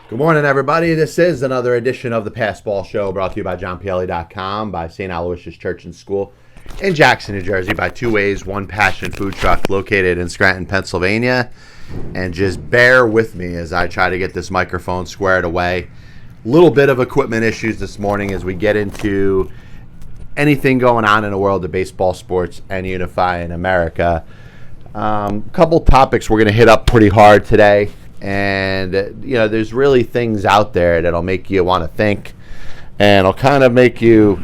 Good morning, everybody. This is another edition of the Passball Show, brought to you by JohnPielli.com, by St. Aloysius Church and School in Jackson, New Jersey, by Two Ways, One Passion Food Truck located in Scranton, Pennsylvania. And just bear with me as I try to get this microphone squared away. Little bit of equipment issues this morning as we get into anything going on in the world of baseball, sports, and unifying America. Couple topics we're going to hit up pretty hard today. And, there's really things out there that'll make you want to think, and it'll kind of make you,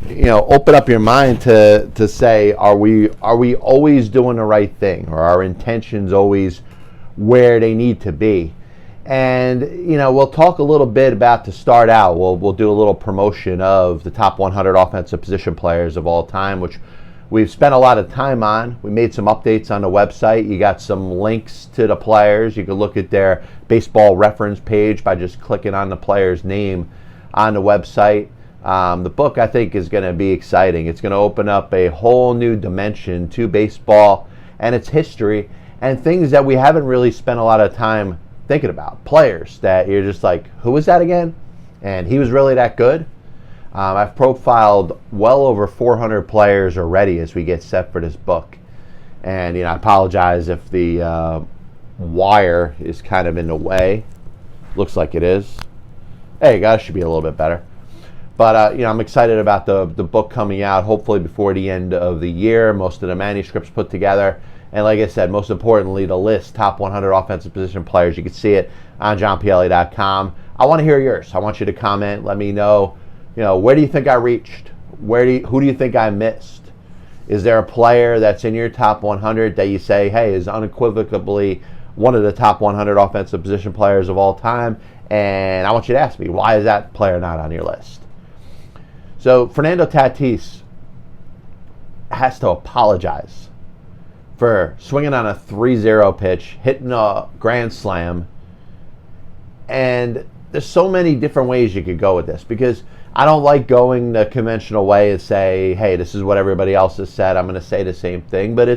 open up your mind to say, are we always doing the right thing? Or are our intentions always where they need to be? And, we'll talk a little bit about, to start out, we'll do a little promotion of the top 100 offensive position players of all time, which we've spent a lot of time on. We made some updates on the website. You got some links to the players. You can look at their baseball reference page by just clicking on the player's name on the website. The book, I think, is going to be exciting. It's going to open up a whole new dimension to baseball and its history and things that we haven't really spent a lot of time thinking about. Players that you're just like, who was that again? And he was really that good? I've profiled well over 400 players already as we get set for this book. And, I apologize if the wire is kind of in the way. Looks like it is. Hey, guys, should be a little bit better. But, I'm excited about the book coming out, hopefully before the end of the year. Most of the manuscripts put together. And like I said, most importantly, the list, top 100 offensive position players. You can see it on JohnPielli.com. I want to hear yours. I want you to comment. Let me know. Where do you think I reached? Who do you think I missed? Is there a player that's in your top 100 that you say, hey, is unequivocally one of the top 100 offensive position players of all time? And I want you to ask me, why is that player not on your list? So Fernando Tatis has to apologize for swinging on a 3-0 pitch, hitting a grand slam. And there's so many different ways you could go with this, because I don't like going the conventional way and say, hey, this is what everybody else has said, I'm going to say the same thing. But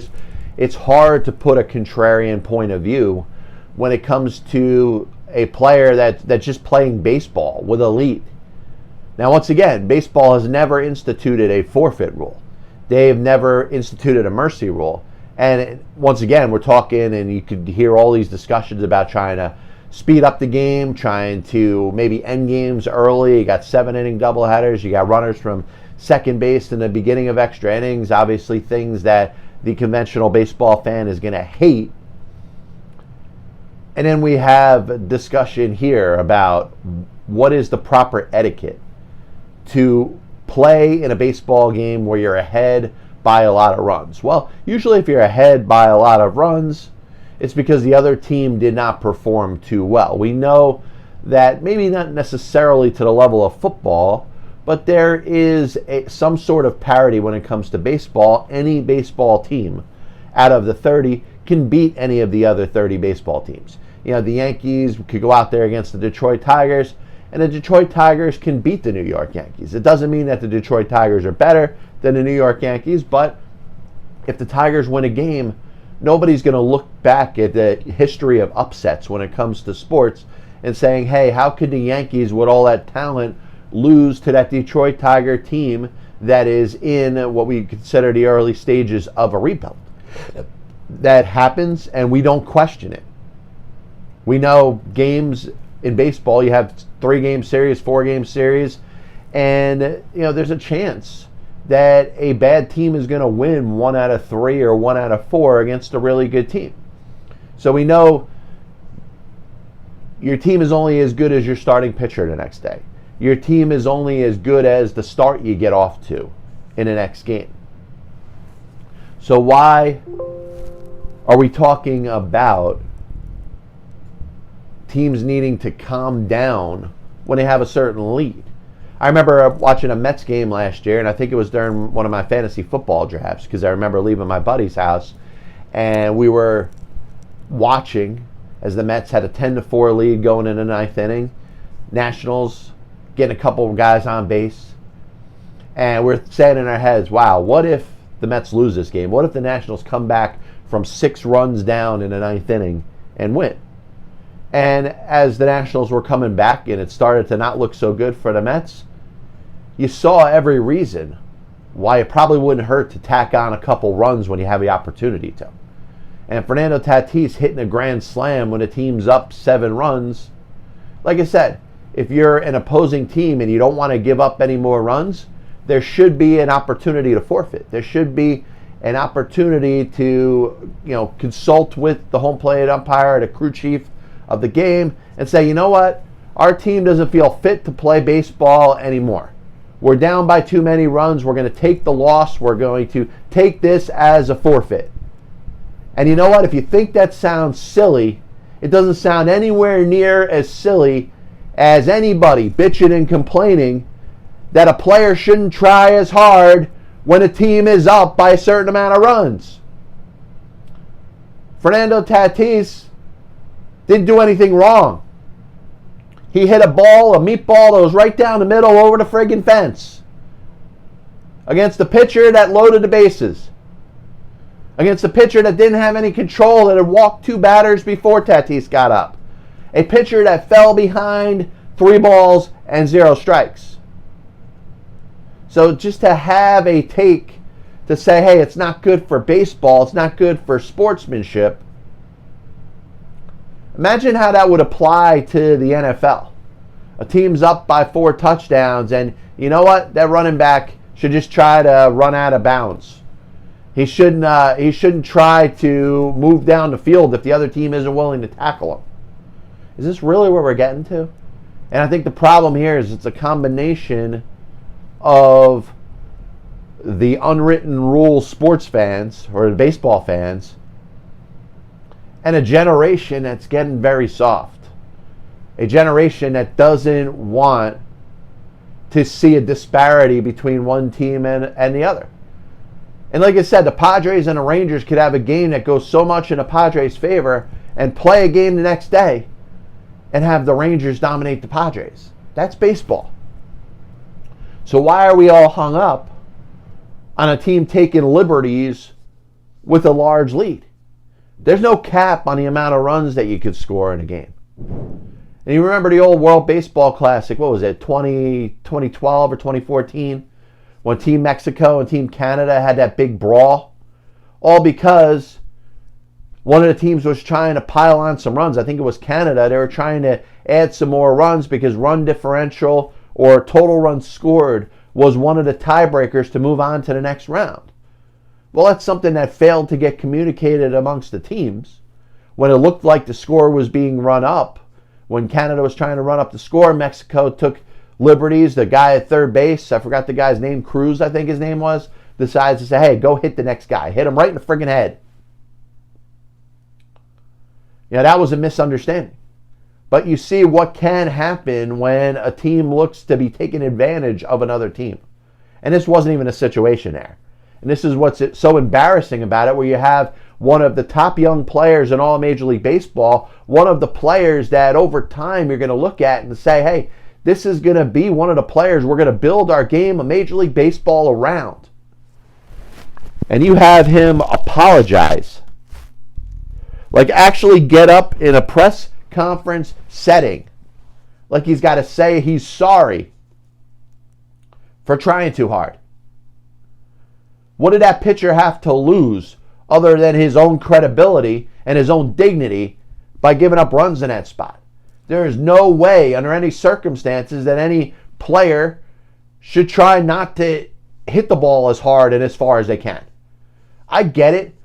it's hard to put a contrarian point of view when it comes to a player that's just playing baseball with elite. Now, once again, baseball has never instituted a forfeit rule. They've never instituted a mercy rule. And once again, we're talking, and you could hear all these discussions about trying to speed up the game, trying to maybe end games early. You got 7-inning doubleheaders. You got runners from second base in the beginning of extra innings. Obviously, things that the conventional baseball fan is going to hate. And then we have a discussion here about what is the proper etiquette to play in a baseball game where you're ahead by a lot of runs. Well, usually if you're ahead by a lot of runs, it's because the other team did not perform too well. We know that maybe not necessarily to the level of football, but there is some sort of parity when it comes to baseball. Any baseball team out of the 30 can beat any of the other 30 baseball teams. The Yankees could go out there against the Detroit Tigers, and the Detroit Tigers can beat the New York Yankees. It doesn't mean that the Detroit Tigers are better than the New York Yankees, but if the Tigers win a game, nobody's going to look back at the history of upsets when it comes to sports and saying, hey, how could the Yankees, with all that talent, lose to that Detroit Tiger team that is in what we consider the early stages of a rebuild? That happens, and we don't question it. We know games in baseball, you have 3-game series, 4-game series, and there's a chance that a bad team is going to win 1 out of 3 or 1 out of 4 against a really good team. So we know your team is only as good as your starting pitcher the next day. Your team is only as good as the start you get off to in the next game. So why are we talking about teams needing to calm down when they have a certain lead? I remember watching a Mets game last year, and I think it was during one of my fantasy football drafts, because I remember leaving my buddy's house, and we were watching as the Mets had a 10-4 lead going in the 9th inning. Nationals getting a couple of guys on base, and we're saying in our heads, wow, what if the Mets lose this game? What if the Nationals come back from 6 runs down in the 9th inning and win? And as the Nationals were coming back and it started to not look so good for the Mets, you saw every reason why it probably wouldn't hurt to tack on a couple runs when you have the opportunity to. And Fernando Tatis hitting a grand slam when a team's up 7 runs, like I said, if you're an opposing team and you don't want to give up any more runs, there should be an opportunity to forfeit. There should be an opportunity to, consult with the home plate umpire, the crew chief of the game, and say, you know what, our team doesn't feel fit to play baseball anymore. We're down by too many runs. We're going to take the loss. We're going to take this as a forfeit. And you know what? If you think that sounds silly, it doesn't sound anywhere near as silly as anybody bitching and complaining that a player shouldn't try as hard when a team is up by a certain amount of runs. Fernando Tatis didn't do anything wrong. He hit a meatball that was right down the middle over the friggin' fence. Against a pitcher that loaded the bases. Against a pitcher that didn't have any control, that had walked 2 batters before Tatis got up. A pitcher that fell behind 3 balls and 0 strikes. So just to have a take to say, hey, it's not good for baseball, it's not good for sportsmanship. Imagine how that would apply to the NFL. A team's up by 4 touchdowns, and you know what? That running back should just try to run out of bounds. He shouldn't try to move down the field if the other team isn't willing to tackle him. Is this really where we're getting to? And I think the problem here is it's a combination of the unwritten rule sports fans or the baseball fans and a generation that's getting very soft. A generation that doesn't want to see a disparity between one team and the other. And like I said, the Padres and the Rangers could have a game that goes so much in the Padres' favor and play a game the next day and have the Rangers dominate the Padres. That's baseball. So why are we all hung up on a team taking liberties with a large lead? There's no cap on the amount of runs that you could score in a game. And you remember the old World Baseball Classic, what was it, 2012 or 2014, when Team Mexico and Team Canada had that big brawl? All because one of the teams was trying to pile on some runs. I think it was Canada. They were trying to add some more runs because run differential or total runs scored was one of the tiebreakers to move on to the next round. Well, that's something that failed to get communicated amongst the teams. When it looked like the score was being run up, when Canada was trying to run up the score, Mexico took liberties. The guy at third base, I forgot the guy's name, Cruz, I think his name was, decides to say, hey, go hit the next guy. Hit him right in the friggin' head. That was a misunderstanding. But you see what can happen when a team looks to be taking advantage of another team. And this wasn't even a situation there. And this is what's so embarrassing about it, where you have one of the top young players in all of Major League Baseball, one of the players that over time you're going to look at and say, hey, this is going to be one of the players we're going to build our game of Major League Baseball around. And you have him apologize. Like actually get up in a press conference setting. Like he's got to say he's sorry for trying too hard. What did that pitcher have to lose other than his own credibility and his own dignity by giving up runs in that spot? There is no way under any circumstances that any player should try not to hit the ball as hard and as far as they can. I get it.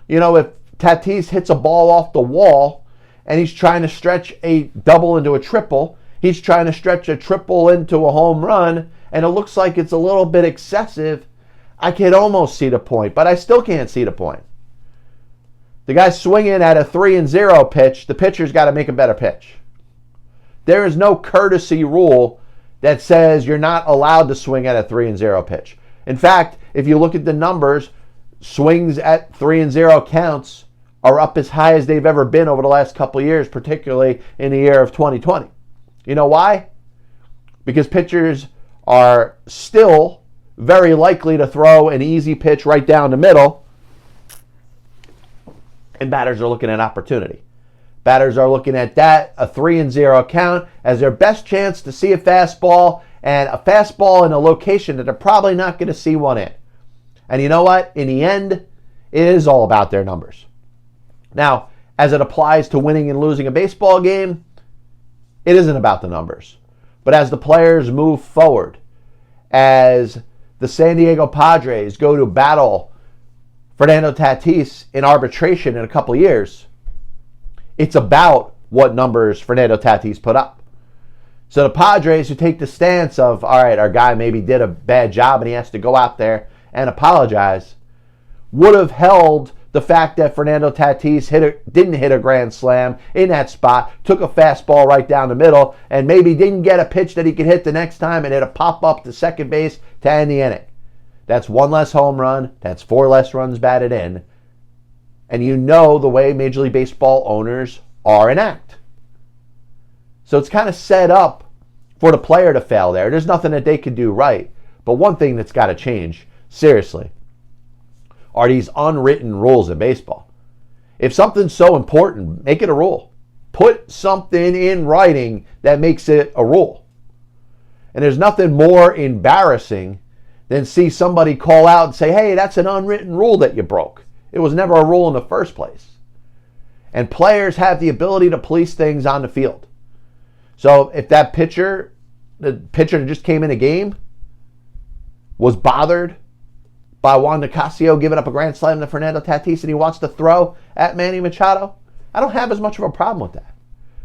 If Tatis hits a ball off the wall and he's trying to stretch a double into a triple, he's trying to stretch a triple into a home run, and it looks like it's a little bit excessive, I can almost see the point, but I still can't see the point. The guy's swinging at a 3-0 pitch, the pitcher's got to make a better pitch. There is no courtesy rule that says you're not allowed to swing at a 3-0 pitch. In fact, if you look at the numbers, swings at 3-0 counts are up as high as they've ever been over the last couple of years, particularly in the year of 2020. You know why? Because pitchers are still very likely to throw an easy pitch right down the middle, and batters are looking at opportunity. Batters are looking at that, a 3-0 count, as their best chance to see a fastball, and a fastball in a location that they're probably not going to see one in. And you know what? In the end, it is all about their numbers. Now, as it applies to winning and losing a baseball game, it isn't about the numbers. But as the players move forward, as the San Diego Padres go to battle Fernando Tatis in arbitration in a couple of years, it's about what numbers Fernando Tatis put up. So the Padres, who take the stance of, all right, our guy maybe did a bad job and he has to go out there and apologize, would have held the fact that Fernando Tatis didn't hit a grand slam in that spot, took a fastball right down the middle, and maybe didn't get a pitch that he could hit the next time and hit a pop-up to second base to end the inning. That's one less home run. That's 4 less runs batted in. And you know the way Major League Baseball owners are and act. So it's kind of set up for the player to fail there. There's nothing that they can do right. But one thing that's got to change, seriously, are these unwritten rules in baseball. If something's so important, make it a rule. Put something in writing that makes it a rule. And there's nothing more embarrassing than see somebody call out and say, hey, that's an unwritten rule that you broke. It was never a rule in the first place. And players have the ability to police things on the field. So if that pitcher, the pitcher that just came in a game, was bothered by Juan Nicasio giving up a grand slam to Fernando Tatis and he wants to throw at Manny Machado, I don't have as much of a problem with that.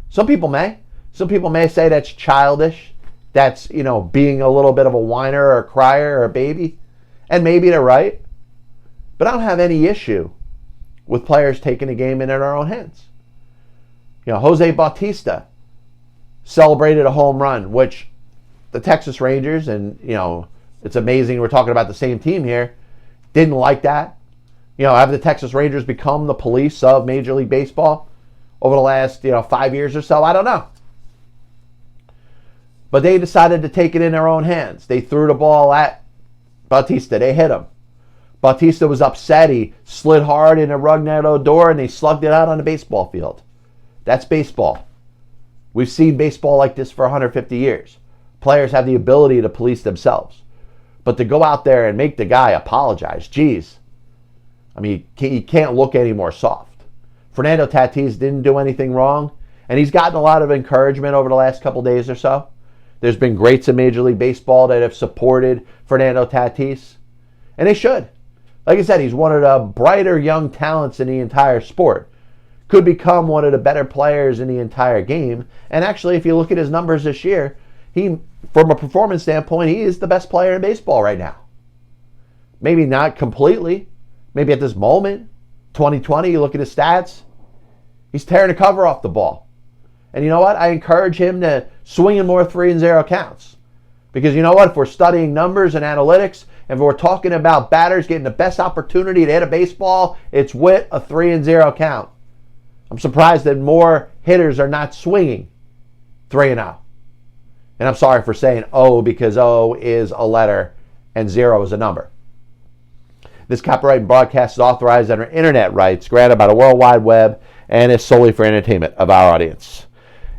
Some people may. Some people may say that's childish. That's, being a little bit of a whiner or a crier or a baby. And maybe they're right. But I don't have any issue with players taking the game in their own hands. Jose Bautista celebrated a home run, which the Texas Rangers, and, it's amazing we're talking about the same team here, didn't like that. Have the Texas Rangers become the police of Major League Baseball over the last, 5 years or so? I don't know. But they decided to take it in their own hands. They threw the ball at Bautista. They hit him. Bautista was upset. He slid hard in a Rougned Odor and they slugged it out on the baseball field. That's baseball. We've seen baseball like this for 150 years. Players have the ability to police themselves. But to go out there and make the guy apologize, geez. You can't look any more soft. Fernando Tatis didn't do anything wrong, and he's gotten a lot of encouragement over the last couple days or so. There's been greats in Major League Baseball that have supported Fernando Tatis, and they should. Like I said, he's one of the brighter young talents in the entire sport. Could become one of the better players in the entire game. And actually, if you look at his numbers this year, from a performance standpoint, he is the best player in baseball right now. Maybe not completely. Maybe at this moment, 2020, you look at his stats, he's tearing the cover off the ball. And you know what? I encourage him to swing in more 3-0 counts. Because you know what? If we're studying numbers and analytics, and if we're talking about batters getting the best opportunity to hit a baseball, it's with a 3-0 count. I'm surprised that more hitters are not swinging 3-0. And I'm sorry for saying O, because O is a letter and 0 is a number. This copyright and broadcast is authorized under internet rights granted by the World Wide Web and is solely for entertainment of our audience.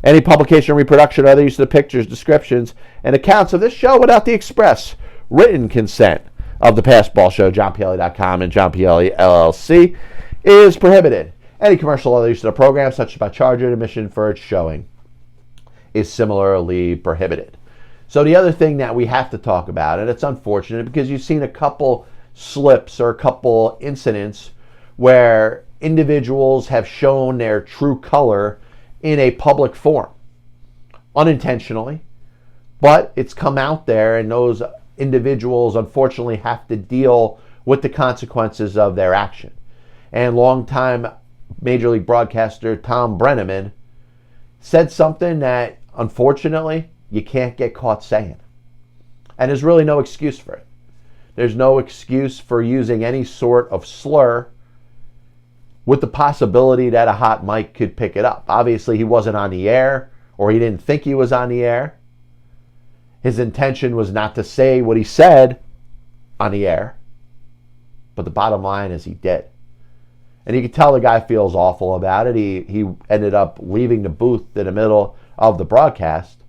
Any publication, reproduction, or other use of the pictures, descriptions, and accounts of this show without the express written consent of the Past Ball Show, JohnPielli.com, and John Pielli, LLC, is prohibited. Any commercial or other use of the program, such as by charge or admission for its showing, is similarly prohibited. So the other thing that we have to talk about, and it's unfortunate because you've seen a couple slips or a couple incidents where individuals have shown their true color in a public forum, unintentionally, but it's come out there, and those individuals unfortunately have to deal with the consequences of their action. And longtime Major League broadcaster Tom Brenneman said something that unfortunately you can't get caught saying. And there's really no excuse for it. There's no excuse for using any sort of slur with the possibility that a hot mic could pick it up. Obviously, he wasn't on the air, or he didn't think he was on the air. His intention was not to say what he said on the air. But the bottom line is he did. And you can tell the guy feels awful about it. He ended up leaving the booth in the middle of the broadcast,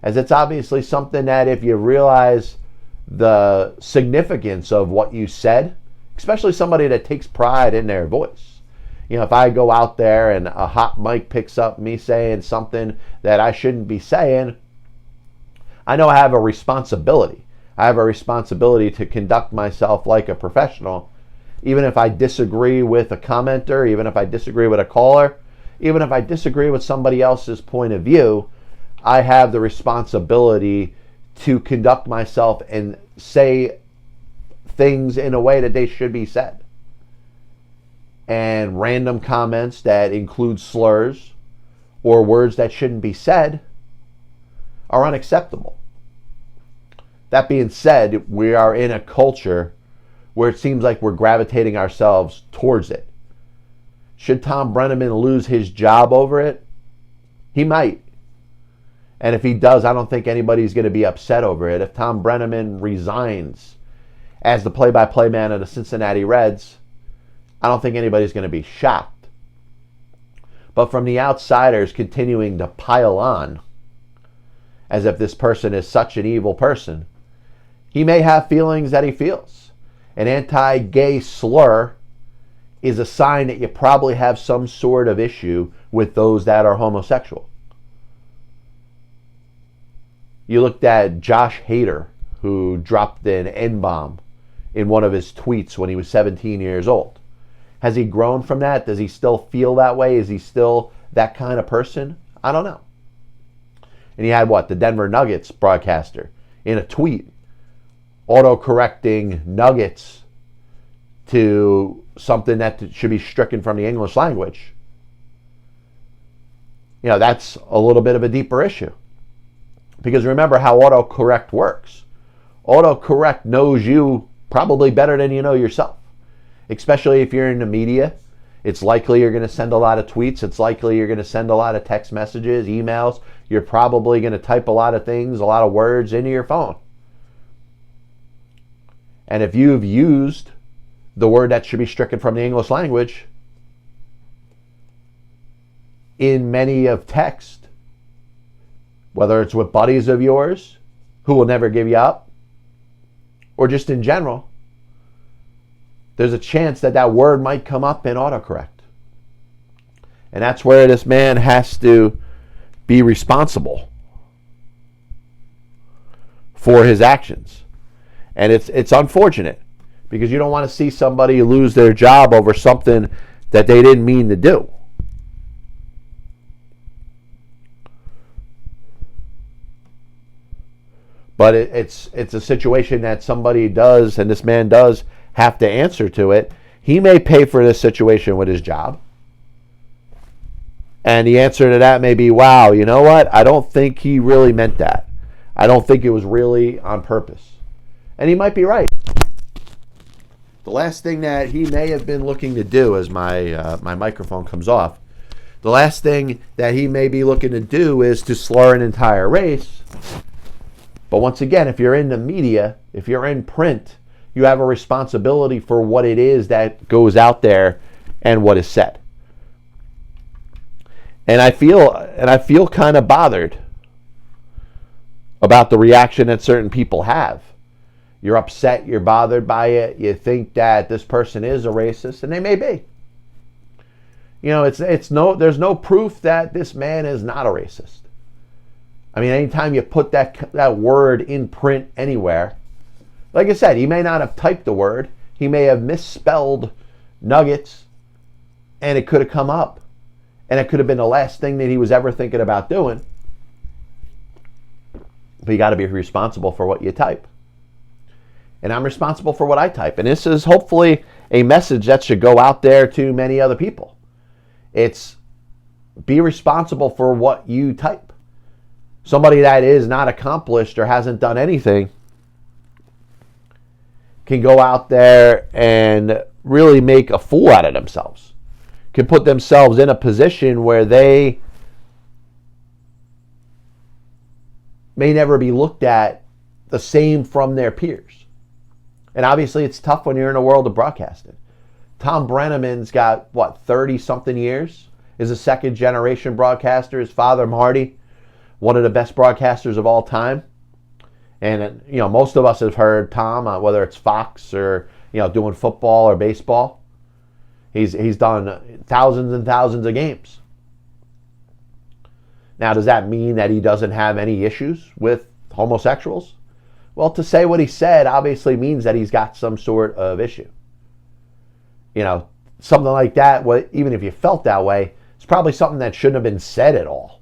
as it's obviously something that if you realize the significance of what you said, especially somebody that takes pride in their voice. You know, if I go out there and a hot mic picks up me saying something that I shouldn't be saying, I know I have a responsibility. I have a responsibility to conduct myself like a professional, even if I disagree with a commenter, even if I disagree with a caller, even if I disagree with somebody else's point of view. I have the responsibility to conduct myself and say things in a way that they should be said. And random comments that include slurs or words that shouldn't be said are unacceptable. That being said, we are in a culture where it seems like we're gravitating ourselves towards it. Should Tom Brenneman lose his job over it? He might. And if he does, I don't think anybody's going to be upset over it. If Tom Brenneman resigns as the play-by-play man of the Cincinnati Reds, I don't think anybody's going to be shocked. But from the outsiders continuing to pile on, as if this person is such an evil person, he may have feelings that he feels. An anti-gay slur is a sign that you probably have some sort of issue with those that are homosexual. You looked at Josh Hader, who dropped an N-bomb in one of his tweets when he was 17 years old. Has he grown from that? Does he still feel that way? Is he still that kind of person? I don't know. And he had the Denver Nuggets broadcaster in a tweet auto-correcting Nuggets to something that should be stricken from the English language. You know, that's a little bit of a deeper issue. Because remember how autocorrect works. Autocorrect knows you probably better than you know yourself. Especially if you're in the media. It's likely you're going to send a lot of tweets. It's likely you're going to send a lot of text messages, emails. You're probably going to type a lot of things, a lot of words into your phone. And if you've used the word that should be stricken from the English language in many of text, whether it's with buddies of yours who will never give you up, or just in general, there's a chance that that word might come up in autocorrect. And that's where this man has to be responsible for his actions. And it's unfortunate because you don't want to see somebody lose their job over something that they didn't mean to do. But it's a situation that somebody does, and this man does, have to answer to it. He may pay for this situation with his job. And the answer to that may be, wow, you know what? I don't think he really meant that. I don't think it was really on purpose. And he might be right. The last thing that he may have been looking to do, as my microphone comes off, the last thing that he may be looking to do is to slur an entire race. But once again, if you're in the media, if you're in print, you have a responsibility for what it is that goes out there and what is said. And I feel kind of bothered about the reaction that certain people have. You're upset, you're bothered by it, you think that this person is a racist, and they may be. You know, there's no proof that this man is not a racist. I mean, anytime you put that word in print anywhere, like I said, he may not have typed the word, he may have misspelled nuggets, and it could have come up. And it could have been the last thing that he was ever thinking about doing. But you got to be responsible for what you type. And I'm responsible for what I type. And this is hopefully a message that should go out there to many other people. It's be responsible for what you type. Somebody that is not accomplished or hasn't done anything can go out there and really make a fool out of themselves. Can put themselves in a position where they may never be looked at the same from their peers. And obviously it's tough when you're in a world of broadcasting. Tom Brenneman's got, 30-something years? Is a second-generation broadcaster. His father, Marty, one of the best broadcasters of all time. And, most of us have heard Tom, whether it's Fox or, doing football or baseball. He's done thousands and thousands of games. Now, does that mean that he doesn't have any issues with homosexuals? Well, to say what he said obviously means that he's got some sort of issue. Something like that, even if you felt that way, it's probably something that shouldn't have been said at all,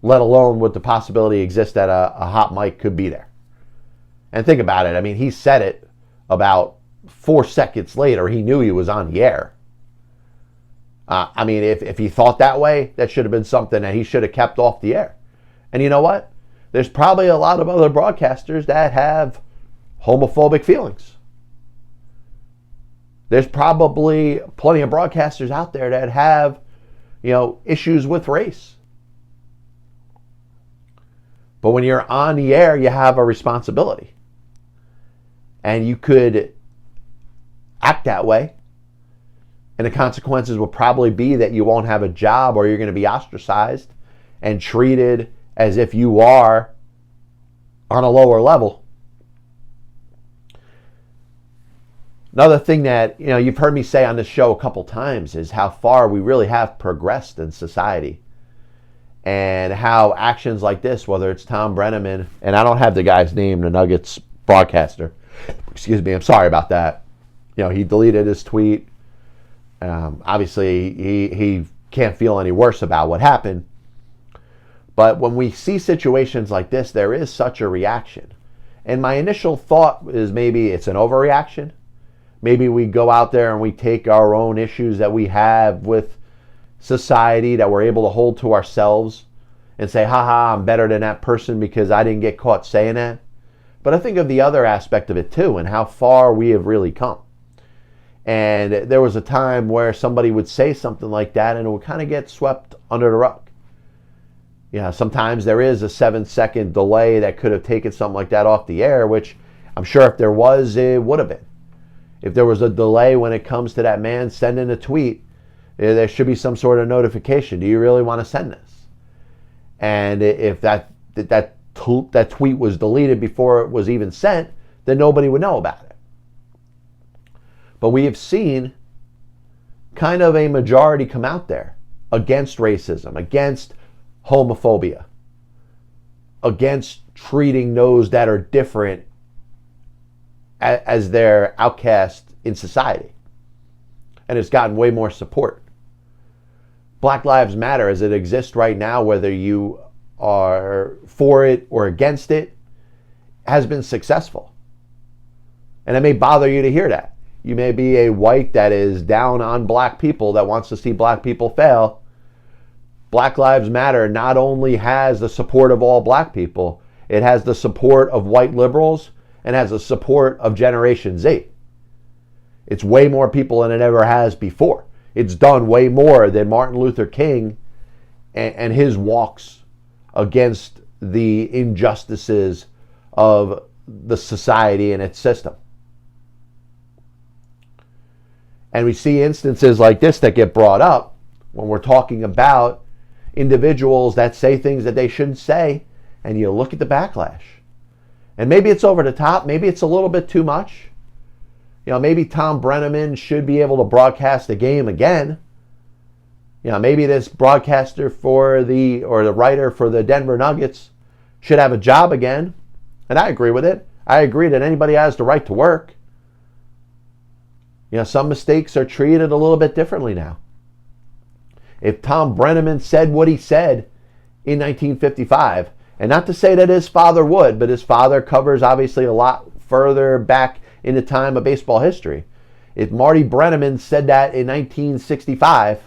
let alone would the possibility exist that a hot mic could be there. And think about it. I mean, he said it about 4 seconds later. He knew he was on the air. If he thought that way, that should have been something that he should have kept off the air. And you know what? There's probably a lot of other broadcasters that have homophobic feelings. There's probably plenty of broadcasters out there that have, issues with race. But when you're on the air, you have a responsibility. And you could act that way. And the consequences will probably be that you won't have a job, or you're going to be ostracized and treated as if you are on a lower level. Another thing that you've heard me say on this show a couple times is how far we really have progressed in society, and how actions like this, whether it's Tom Brenneman, and I don't have the guy's name, the Nuggets broadcaster. Excuse me, I'm sorry about that. He deleted his tweet. Obviously, he can't feel any worse about what happened. But when we see situations like this, there is such a reaction. And my initial thought is maybe it's an overreaction. Maybe we go out there and we take our own issues that we have with society that we're able to hold to ourselves and say, haha, I'm better than that person because I didn't get caught saying that. But I think of the other aspect of it too, and how far we have really come. And there was a time where somebody would say something like that and it would kind of get swept under the rug. Sometimes there is a 7-second delay that could have taken something like that off the air, which I'm sure if there was, it would have been. If there was a delay when it comes to that man sending a tweet, there should be some sort of notification. Do you really want to send this? And if that tweet was deleted before it was even sent, then nobody would know about it. But we have seen kind of a majority come out there against racism, against homophobia, against treating those that are different as their outcast in society. And it's gotten way more support. Black Lives Matter, as it exists right now, whether you are for it or against it, has been successful. And it may bother you to hear that. You may be a white that is down on black people, that wants to see black people fail. Black Lives Matter not only has the support of all black people, it has the support of white liberals and has the support of Generation Z. It's way more people than it ever has before. It's done way more than Martin Luther King and his walks against the injustices of the society and its system. And we see instances like this that get brought up when we're talking about individuals that say things that they shouldn't say, and you look at the backlash. And maybe it's over the top, maybe it's a little bit too much. Maybe Tom Brenneman should be able to broadcast the game again. Maybe this broadcaster or the writer for the Denver Nuggets should have a job again. And I agree with it. I agree that anybody has the right to work. Some mistakes are treated a little bit differently now. If Tom Brenneman said what he said in 1955, and not to say that his father would, but his father covers obviously a lot further back in the time of baseball history. If Marty Brenneman said that in 1965,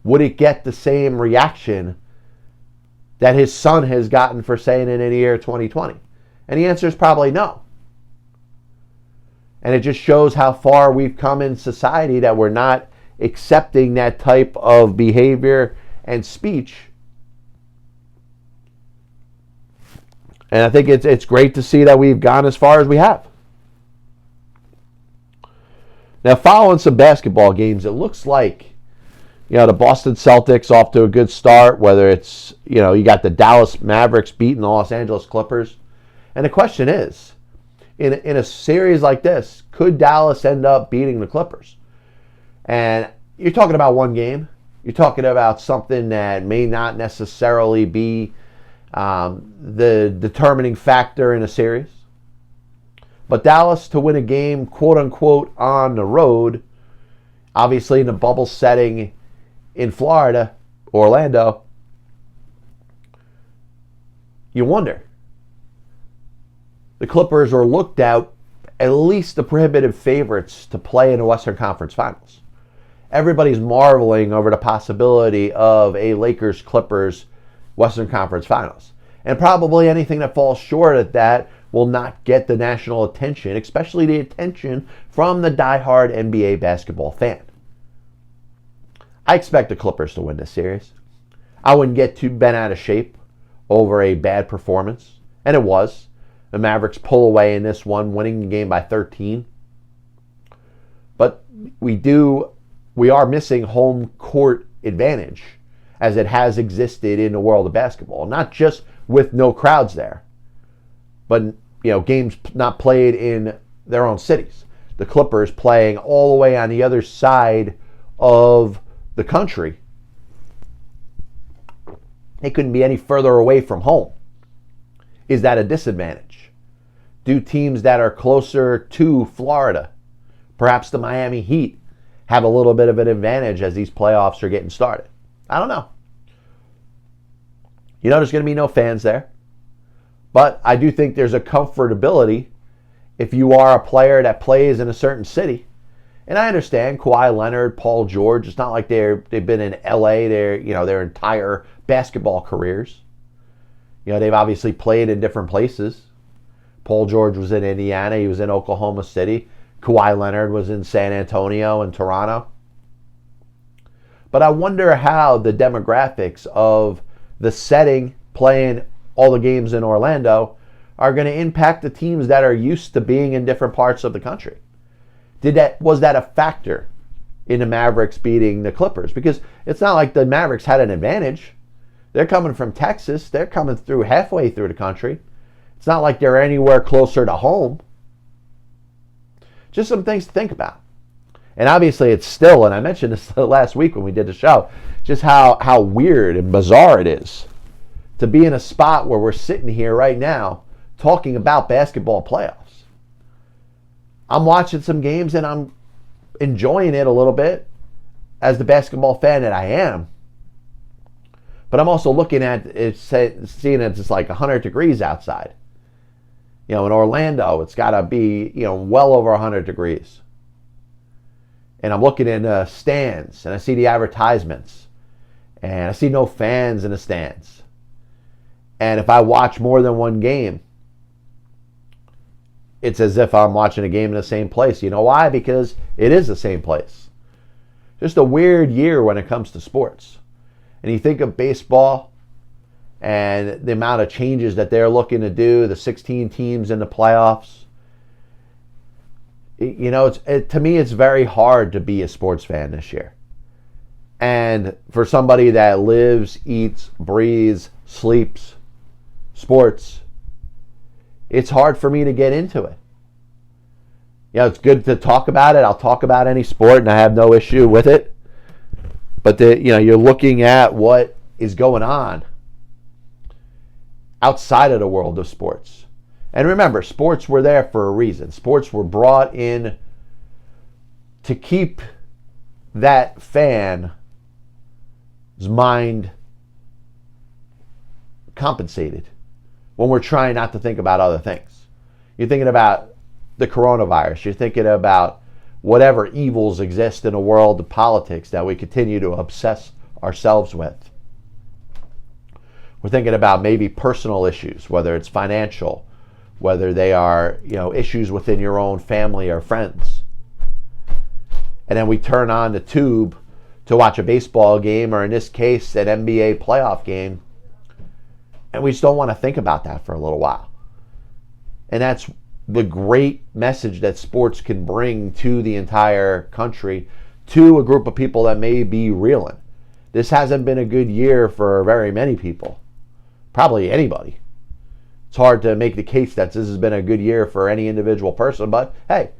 would it get the same reaction that his son has gotten for saying it in the year 2020? And the answer is probably no. And it just shows how far we've come in society that we're not accepting that type of behavior and speech. And I think it's great to see that we've gone as far as we have. Now, following some basketball games, it looks like, the Boston Celtics off to a good start, whether it's, you got the Dallas Mavericks beating the Los Angeles Clippers. And the question is, in a series like this, could Dallas end up beating the Clippers? And you're talking about one game. You're talking about something that may not necessarily be the determining factor in a series. But Dallas to win a game, quote unquote, on the road, obviously in a bubble setting in Florida, Orlando, you wonder. The Clippers are looked at least the prohibitive favorites to play in the Western Conference Finals. Everybody's marveling over the possibility of a Lakers-Clippers Western Conference Finals. And probably anything that falls short of that will not get the national attention, especially the attention from the diehard NBA basketball fan. I expect the Clippers to win this series. I wouldn't get too bent out of shape over a bad performance, and it was. The Mavericks pull away in this one, winning the game by 13. But we are missing home court advantage as it has existed in the world of basketball. Not just with no crowds there, but games not played in their own cities. The Clippers playing all the way on the other side of the country. They couldn't be any further away from home. Is that a disadvantage? Do teams that are closer to Florida, perhaps the Miami Heat, have a little bit of an advantage as these playoffs are getting started? I don't know. There's going to be no fans there. But I do think there's a comfortability if you are a player that plays in a certain city. And I understand Kawhi Leonard, Paul George, it's not like they've been in LA their entire basketball careers. They've obviously played in different places. Paul George was in Indiana, he was in Oklahoma City. Kawhi Leonard was in San Antonio and Toronto. But I wonder how the demographics of the setting, playing all the games in Orlando, are going to impact the teams that are used to being in different parts of the country. Was that a factor in the Mavericks beating the Clippers? Because it's not like the Mavericks had an advantage. They're coming from Texas. They're coming through halfway through the country. It's not like they're anywhere closer to home. Just some things to think about. And obviously it's still, and I mentioned this last week when we did the show, just how weird and bizarre it is to be in a spot where we're sitting here right now talking about basketball playoffs. I'm watching some games and I'm enjoying it a little bit as the basketball fan that I am. But I'm also looking at it, seeing it's like 100 degrees outside. In Orlando, it's got to be, well over 100 degrees. And I'm looking in the stands and I see the advertisements and I see no fans in the stands. And if I watch more than one game, it's as if I'm watching a game in the same place. You know why? Because it is the same place. Just a weird year when it comes to sports. And you think of baseball and the amount of changes that they're looking to do, the 16 teams in the playoffs. To me, it's very hard to be a sports fan this year. And for somebody that lives, eats, breathes, sleeps sports, it's hard for me to get into it. It's good to talk about it. I'll talk about any sport and I have no issue with it. But you're looking at what is going on outside of the world of sports. And remember, sports were there for a reason. Sports were brought in to keep that fan's mind compensated when we're trying not to think about other things. You're thinking about the coronavirus. You're thinking about whatever evils exist in a world of politics that we continue to obsess ourselves with. We're thinking about maybe personal issues, whether it's financial, whether they are, issues within your own family or friends. And then we turn on the tube to watch a baseball game, or in this case, an NBA playoff game, and we just don't want to think about that for a little while. And that's the great message that sports can bring to the entire country, to a group of people that may be reeling. This hasn't been a good year for very many people, probably anybody. It's hard to make the case that this has been a good year for any individual person, but hey,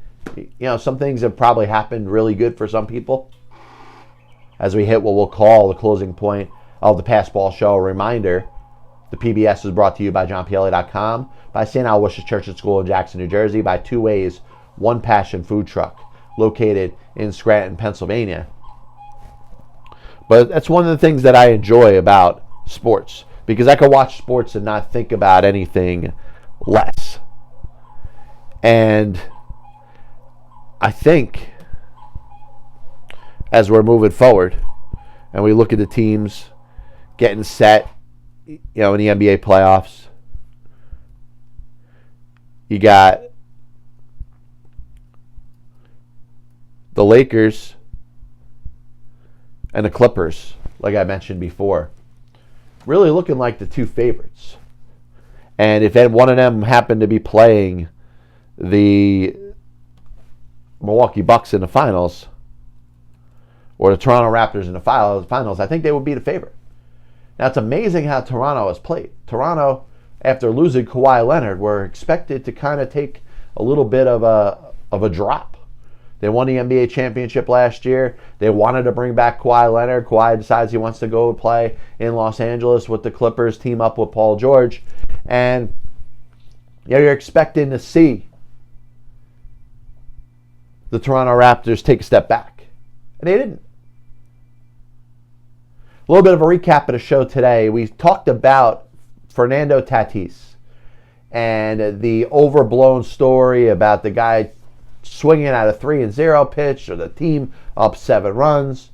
some things have probably happened really good for some people. As we hit what we'll call the closing point of the Passball Show, a reminder, the PBS is brought to you by JohnPielli.com, by St. Aloysius Church and School in Jackson, New Jersey, by Two Ways, One Passion Food Truck, located in Scranton, Pennsylvania. But that's one of the things that I enjoy about sports, because I can watch sports and not think about anything less. And I think as we're moving forward and we look at the teams getting set, in the NBA playoffs, you got the Lakers and the Clippers, like I mentioned before, really looking like the two favorites. And if one of them happened to be playing the Milwaukee Bucks in the finals, or the Toronto Raptors in the finals, I think they would be the favorite. Now, it's amazing how Toronto has played. Toronto, after losing Kawhi Leonard, were expected to kind of take a little bit of a drop. They won the NBA championship last year. They wanted to bring back Kawhi Leonard. Kawhi decides he wants to go play in Los Angeles with the Clippers, team up with Paul George. And you're expecting to see the Toronto Raptors take a step back. And they didn't. A little bit of a recap of the show today. We talked about Fernando Tatis and the overblown story about the guy swinging at a 3-0 pitch, or the team up 7 runs.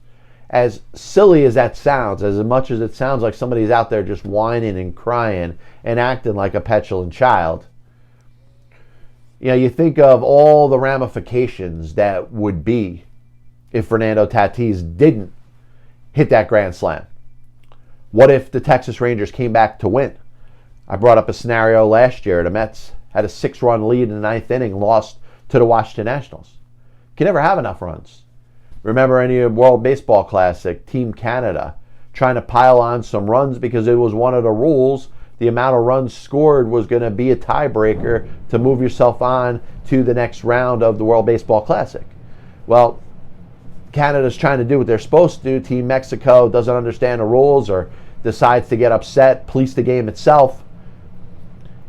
As silly as that sounds, as much as it sounds like somebody's out there just whining and crying and acting like a petulant child, you think of all the ramifications that would be if Fernando Tatis didn't hit that grand slam. What if the Texas Rangers came back to win? I brought up a scenario last year. The Mets had a 6-run lead in the 9th inning, lost to the Washington Nationals. Can never have enough runs. Remember any World Baseball Classic, Team Canada, trying to pile on some runs because it was one of the rules. The amount of runs scored was going to be a tiebreaker to move yourself on to the next round of the World Baseball Classic. Well, Canada's trying to do what they're supposed to do. Team Mexico doesn't understand the rules or decides to get upset, police the game itself,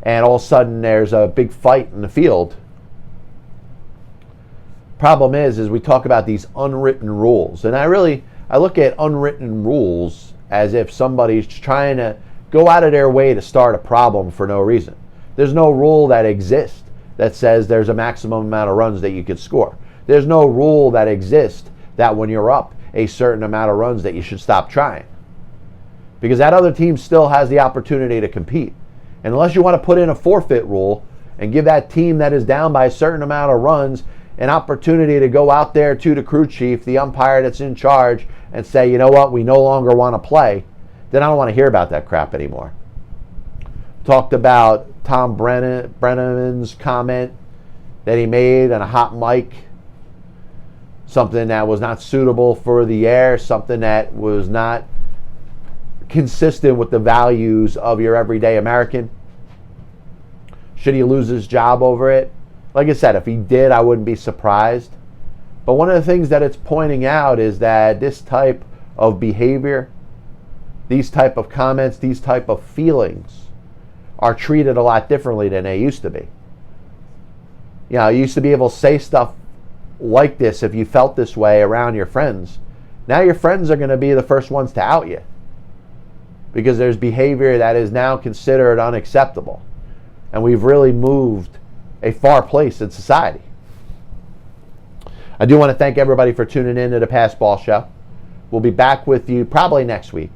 and all of a sudden there's a big fight in the field. Problem is we talk about these unwritten rules, and I look at unwritten rules as if somebody's trying to go out of their way to start a problem for no reason. There's no rule that exists that says there's a maximum amount of runs that you could score. There's no rule that exists that when you're up a certain amount of runs that you should stop trying, because that other team still has the opportunity to compete. And unless you want to put in a forfeit rule and give that team that is down by a certain amount of runs an opportunity to go out there to the crew chief, the umpire that's in charge, and say, you know what, we no longer want to play, then I don't want to hear about that crap anymore. Talked about Tom Brenneman's comment that he made on a hot mic, something that was not suitable for the air, something that was not consistent with the values of your everyday American. Should he lose his job over it? Like I said, if he did, I wouldn't be surprised. But one of the things that it's pointing out is that this type of behavior, these type of comments, these type of feelings are treated a lot differently than they used to be. You used to be able to say stuff like this if you felt this way around your friends. Now your friends are going to be the first ones to out you, because there's behavior that is now considered unacceptable. And we've really moved a far place in society. I do want to thank everybody for tuning in to the Passball Show. We'll be back with you probably next week.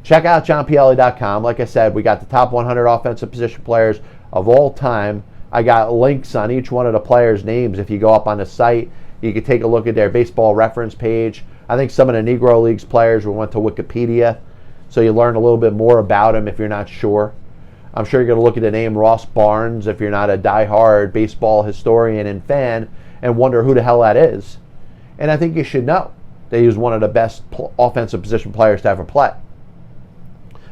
Check out JohnPielli.com. Like I said, we got the top 100 offensive position players of all time. I got links on each one of the players' names. If you go up on the site, you can take a look at their baseball reference page. I think some of the Negro Leagues players went to Wikipedia, so you learn a little bit more about them if you're not sure. I'm sure you're going to look at the name Ross Barnes if you're not a diehard baseball historian and fan and wonder who the hell that is. And I think you should know that he was one of the best offensive position players to ever play.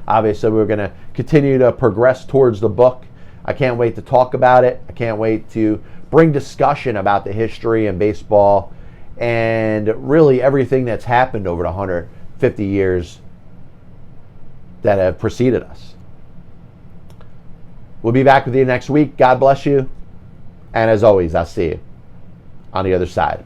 Obviously, we're going to continue to progress towards the book. I can't wait to talk about it. I can't wait to bring discussion about the history in baseball and really everything that's happened over the 150 years that have preceded us. We'll be back with you next week. God bless you. And as always, I'll see you on the other side.